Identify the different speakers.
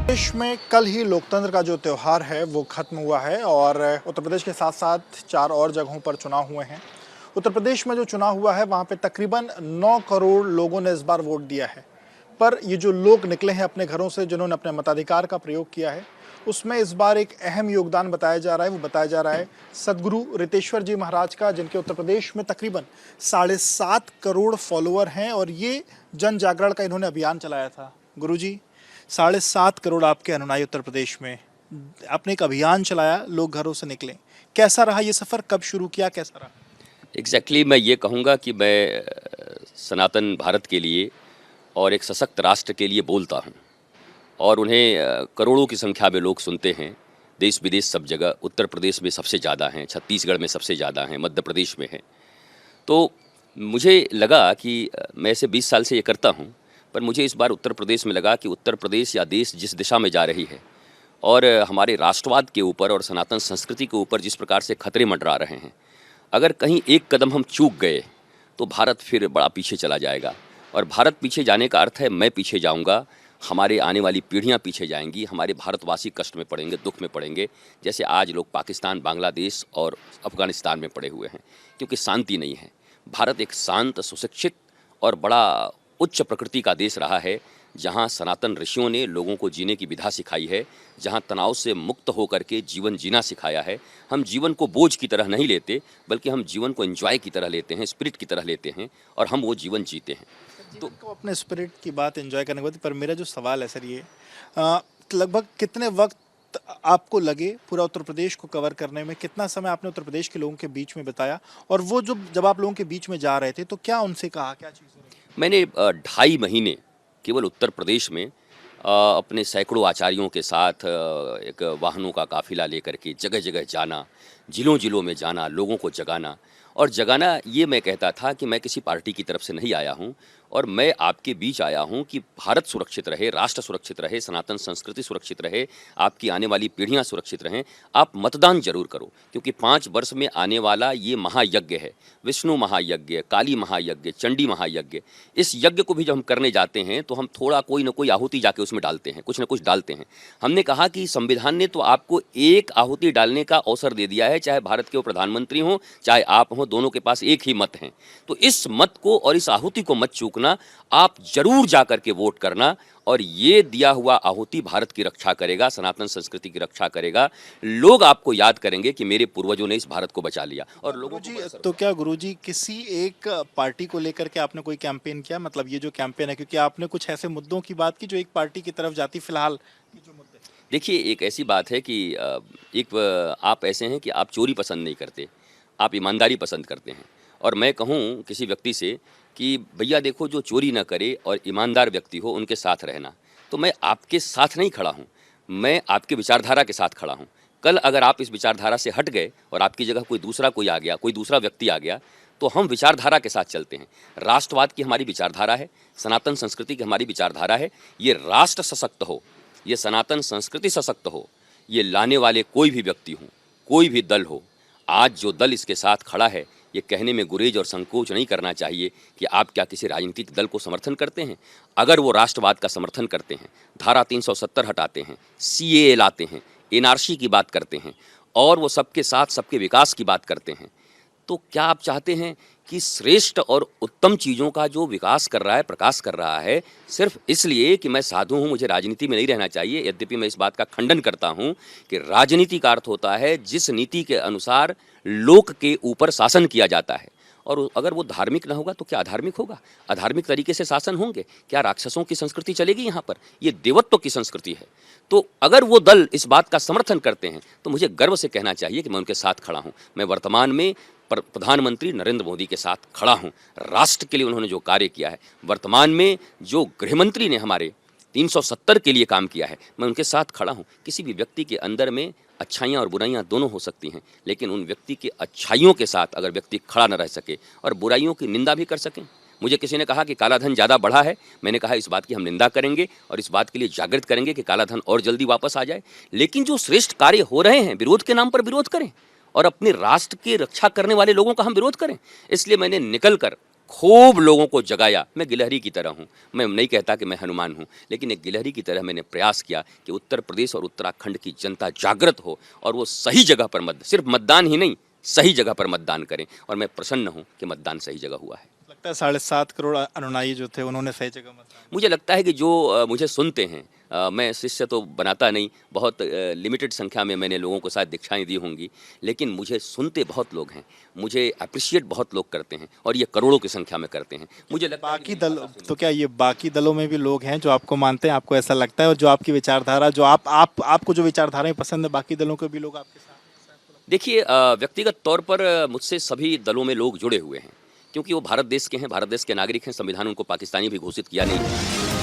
Speaker 1: देश में कल ही लोकतंत्र का जो त्यौहार है वो खत्म हुआ है और उत्तर प्रदेश के साथ साथ 4 और जगहों पर चुनाव हुए हैं। उत्तर प्रदेश में जो चुनाव हुआ है वहाँ पे तकरीबन 9 करोड़ लोगों ने इस बार वोट दिया है। पर ये जो लोग निकले हैं अपने घरों से, जिन्होंने अपने मताधिकार का प्रयोग किया है, उसमें इस बार एक अहम योगदान बताया जा रहा है। वो बताया जा रहा है सदगुरु रितेश्वर जी महाराज का, जिनके उत्तर प्रदेश में तकरीबन 7.5 करोड़ फॉलोअर हैं और ये जन जागरण का इन्होंने अभियान चलाया था। गुरुजी, 7.5 करोड़ आपके अनुयायी उत्तर प्रदेश में, आपने एक अभियान चलाया, लोग घरों से निकले। कैसा रहा ये सफ़र, कब शुरू किया, कैसा रहा?
Speaker 2: एग्जैक्टली मैं ये कहूँगा कि मैं सनातन भारत के लिए और एक सशक्त राष्ट्र के लिए बोलता हूँ और उन्हें करोड़ों की संख्या में लोग सुनते हैं, देश विदेश सब जगह। उत्तर प्रदेश में सबसे ज़्यादा हैं, छत्तीसगढ़ में सबसे ज़्यादा हैं, मध्य प्रदेश में हैं। तो मुझे लगा कि मैं इसे 20 साल से ये करता हूँ, पर मुझे इस बार उत्तर प्रदेश में लगा कि उत्तर प्रदेश या देश जिस दिशा में जा रही है और हमारे राष्ट्रवाद के ऊपर और सनातन संस्कृति के ऊपर जिस प्रकार से खतरे मंडरा रहे हैं, अगर कहीं एक कदम हम चूक गए तो भारत फिर बड़ा पीछे चला जाएगा। और भारत पीछे जाने का अर्थ है मैं पीछे जाऊंगा, हमारे आने वाली पीढ़ियां पीछे जाएंगी, हमारे भारतवासी कष्ट में पड़ेंगे, दुख में पड़ेंगे, जैसे आज लोग पाकिस्तान, बांग्लादेश और अफगानिस्तान में पड़े हुए हैं, क्योंकि शांति नहीं है। भारत एक शांत, सुशिक्षित और बड़ा उच्च प्रकृति का देश रहा है, जहाँ सनातन ऋषियों ने लोगों को जीने की विधा सिखाई है, जहाँ तनाव से मुक्त होकर के जीवन जीना सिखाया है। हम जीवन को बोझ की तरह नहीं लेते, बल्कि हम जीवन को एंजॉय की तरह लेते हैं, स्पिरिट की तरह लेते हैं और हम वो जीवन जीते हैं।
Speaker 1: तो अपने स्पिरिट की बात एंजॉय करने के बाद, पर मेरा जो सवाल है सर ये, लगभग कितने वक्त आपको लगे पूरा उत्तर प्रदेश को कवर करने में? कितना समय आपने उत्तर प्रदेश के लोगों के बीच में बिताया? और वो जब आप लोगों के बीच में जा रहे थे तो क्या उनसे कहा, क्या चीज़ हो रही है?
Speaker 2: मैंने 2.5 महीने केवल उत्तर प्रदेश में अपने सैकड़ों आचार्यों के साथ एक वाहनों का काफिला लेकर के जगह जगह जाना, जिलों जिलों में जाना, लोगों को जगाना। और जगाना ये मैं कहता था कि मैं किसी पार्टी की तरफ से नहीं आया हूँ और मैं आपके बीच आया हूँ कि भारत सुरक्षित रहे, राष्ट्र सुरक्षित रहे, सनातन संस्कृति सुरक्षित रहे, आपकी आने वाली पीढ़ियाँ सुरक्षित रहें। आप मतदान जरूर करो, क्योंकि 5 वर्ष में आने वाला ये महायज्ञ है, विष्णु महायज्ञ, काली महायज्ञ, चंडी महायज्ञ। इस यज्ञ को भी जब हम करने जाते हैं तो हम थोड़ा कोई ना कोई आहुति जाके उसमें डालते हैं, कुछ ना कुछ डालते हैं। हमने कहा कि संविधान ने तो आपको एक आहुति डालने का अवसर दे दिया है, चाहे भारत के वो प्रधानमंत्री हों, चाहे आप हों, दोनों के पास एक ही मत हैं। तो इस मत को और इस आहुति को मत चूकना, आप जरूर जाकर के वोट करना और ये दिया हुआ आहुति भारत की रक्षा करेगा, सनातन संस्कृति की रक्षा करेगा। लोग आपको याद करेंगे कि मेरे पूर्वजों ने इस भारत को बचा लिया। और लोगों को
Speaker 1: तो क्या गुरुजी किसी एक पार्टी को लेकर के आपने कोई कैंपेन किया? मतलब ये जो कैंपेन है, क्योंकि आपने कुछ ऐसे मुद्दों की बात की जो एक पार्टी की तरफ जाती, फिलहाल ये जो मुद्दे।
Speaker 2: देखिए, एक ऐसी बात है कि आप ऐसे हैं कि आप चोरी पसंद नहीं करते, आप ईमानदारी पसंद करते हैं। और मैं कहूँ किसी व्यक्ति से कि भैया देखो, जो चोरी ना करे और ईमानदार व्यक्ति हो उनके साथ रहना, तो मैं आपके साथ नहीं खड़ा हूँ, मैं आपके विचारधारा के साथ खड़ा हूँ। कल अगर आप इस विचारधारा से हट गए और आपकी जगह कोई आ गया, कोई दूसरा व्यक्ति आ गया, तो हम विचारधारा के साथ चलते हैं। राष्ट्रवाद की हमारी विचारधारा है, सनातन संस्कृति की हमारी विचारधारा है। ये राष्ट्र सशक्त हो, ये सनातन संस्कृति सशक्त हो, ये लाने वाले कोई भी व्यक्ति हो, कोई भी दल हो। आज जो दल इसके साथ खड़ा है, ये कहने में गुरेज और संकोच नहीं करना चाहिए कि आप क्या किसी राजनीतिक दल को समर्थन करते हैं। अगर वो राष्ट्रवाद का समर्थन करते हैं, धारा 370 हटाते हैं, CAA लाते हैं, NRC की बात करते हैं और वो सबके साथ सबके विकास की बात करते हैं, तो क्या आप चाहते हैं कि श्रेष्ठ और उत्तम चीज़ों का जो विकास कर रहा है, प्रकाश कर रहा है, सिर्फ इसलिए कि मैं साधु हूँ, मुझे राजनीति में नहीं रहना चाहिए? यद्यपि मैं इस बात का खंडन करता हूँ कि राजनीति का अर्थ होता है जिस नीति के अनुसार लोक के ऊपर शासन किया जाता है। और अगर वो धार्मिक ना होगा तो क्या अधार्मिक होगा? अधार्मिक तरीके से शासन होंगे? क्या राक्षसों की संस्कृति चलेगी यहाँ पर? ये देवत्व की संस्कृति है। तो अगर वो दल इस बात का समर्थन करते हैं तो मुझे गर्व से कहना चाहिए कि मैं उनके साथ खड़ा हूँ। मैं वर्तमान में प्रधानमंत्री नरेंद्र मोदी के साथ खड़ा हूँ। राष्ट्र के लिए उन्होंने जो कार्य किया है, वर्तमान में जो गृहमंत्री ने हमारे 370 के लिए काम किया है, मैं उनके साथ खड़ा हूँ। किसी भी व्यक्ति के अंदर में अच्छाइयाँ और बुराइयाँ दोनों हो सकती हैं, लेकिन उन व्यक्ति के अच्छाइयों के साथ अगर व्यक्ति खड़ा न रह सके और बुराइयों की निंदा भी कर सकें। मुझे किसी ने कहा कि काला धन ज़्यादा बढ़ा है, मैंने कहा इस बात की हम निंदा करेंगे और इस बात के लिए जागृत करेंगे कि काला धन और जल्दी वापस आ जाए। लेकिन जो श्रेष्ठ कार्य हो रहे हैं, विरोध के नाम पर विरोध करें और अपने राष्ट्र की रक्षा करने वाले लोगों का हम विरोध करें। इसलिए मैंने निकल कर खूब लोगों को जगाया। मैं गिलहरी की तरह हूँ, मैं नहीं कहता कि मैं हनुमान हूँ, लेकिन एक गिलहरी की तरह मैंने प्रयास किया कि उत्तर प्रदेश और उत्तराखंड की जनता जागृत हो और वो सही जगह पर सिर्फ मतदान ही नहीं, सही जगह पर मतदान करें। और मैं प्रसन्न हूँ कि मतदान सही जगह हुआ है।
Speaker 1: लगता है 7.5 करोड़ अनुयायी जो थे उन्होंने सही जगह मतदान
Speaker 2: मुझे लगता है कि जो मुझे सुनते हैं, मैं शिष्य तो बनाता नहीं, बहुत लिमिटेड संख्या में मैंने लोगों को शायद दीक्षाएं दी होंगी, लेकिन मुझे सुनते बहुत लोग हैं, मुझे अप्रिशिएट बहुत लोग करते हैं और ये करोड़ों की संख्या में करते हैं। मुझे लगता है
Speaker 1: बाकी दल तो क्या ये बाकी दलों में भी लोग हैं जो आपको मानते हैं, आपको ऐसा लगता है, और जो आपकी विचारधारा, जो आपको जो विचारधाराएं पसंद है, बाकी दलों के भी लोग आपके साथ हैं?
Speaker 2: देखिए, व्यक्तिगत तौर पर मुझसे सभी दलों में लोग जुड़े हुए हैं, क्योंकि वो भारत देश के हैं, भारत देश के नागरिक हैं, संविधान उनको पाकिस्तानी भी घोषित किया नहीं है।